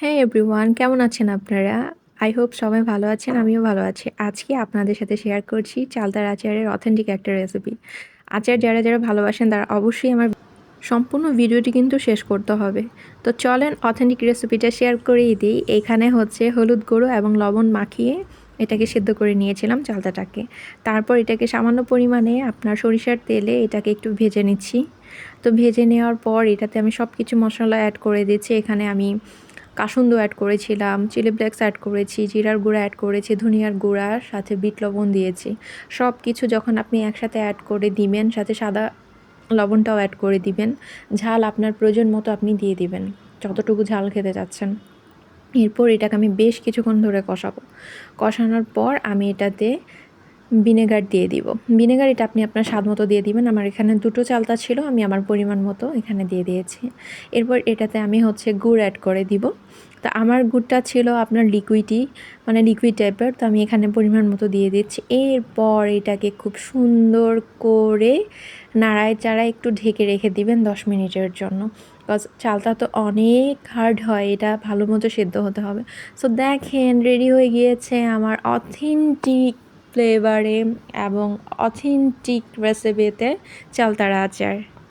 হ্যাঁ এভরিওয়ান, কেমন আছেন আপনারা? আই হোপ সবাই ভালো আছেন, আমিও ভালো আছি। আজকে আপনাদের সাথে শেয়ার করছি চালতার আচারের অথেন্টিক একটা রেসিপি। আচার যারা যারা ভালোবাসেন তারা অবশ্যই আমার সম্পূর্ণ ভিডিওটি কিন্তু শেষ করতে হবে। তো চলেন অথেন্টিক রেসিপিটা শেয়ার করেই দিই। এখানে হচ্ছে হলুদ গুঁড়ো এবং লবণ মাখিয়ে এটাকে সেদ্ধ করে নিয়েছিলাম চালতাটাকে। তারপর এটাকে সামান্য পরিমাণে আপনার সরিষার তেলে এটাকে একটু ভেজে নিচ্ছি। তো ভেজে নেওয়ার পর এটাতে আমি সব কিছু মশলা অ্যাড করে দিচ্ছি। এখানে আমি কাসুন্দ অ্যাড করেছিলাম, চিলি ফ্লেক্স অ্যাড করেছি, জিরার গুঁড়া অ্যাড করেছি, ধনিয়ার গুঁড়া, সাথে বিট লবণ দিয়েছি। সব কিছু যখন আপনি একসাথে অ্যাড করে দিবেন, সাথে সাদা লবণটাও অ্যাড করে দিবেন। ঝাল আপনার প্রয়োজন মতো আপনি দিয়ে দিবেন, যতটুকু ঝাল খেতে চাচ্ছেন। এরপর এটাকে আমি বেশ কিছুক্ষণ ধরে কষাবো। কষানোর পর আমি এটাতে ভিনেগার দিয়ে দিব। ভিনেগার এটা আপনি আপনার স্বাদ মতো দিয়ে দিবেন। আমার এখানে 2টো চালতা ছিল, আমি আমার পরিমাণ মতো এখানে দিয়ে দিয়েছি। এরপর এটাতে আমি হচ্ছে গুড় অ্যাড করে দিব। তো আমার গুড়টা ছিল আপনার লিকুইডই, মানে লিকুইড টাইপের, তো আমি এখানে পরিমাণ মতো দিয়ে দিচ্ছি। এরপর এটাকে খুব সুন্দর করে নাড়ায় চাড়ায় একটু ঢেকে রেখে দিবেন 10 মিনিটের জন্য। বিকজ চালটা তো অনেক হার্ড হয়, এটা ভালো মতো সেদ্ধ হতে হবে। সো দেখেন রেডি হয়ে গিয়েছে আমার অথেন্টিক ফ্লেভারে এবং অথেন্টিক রেসিপিতে চালতার আচার।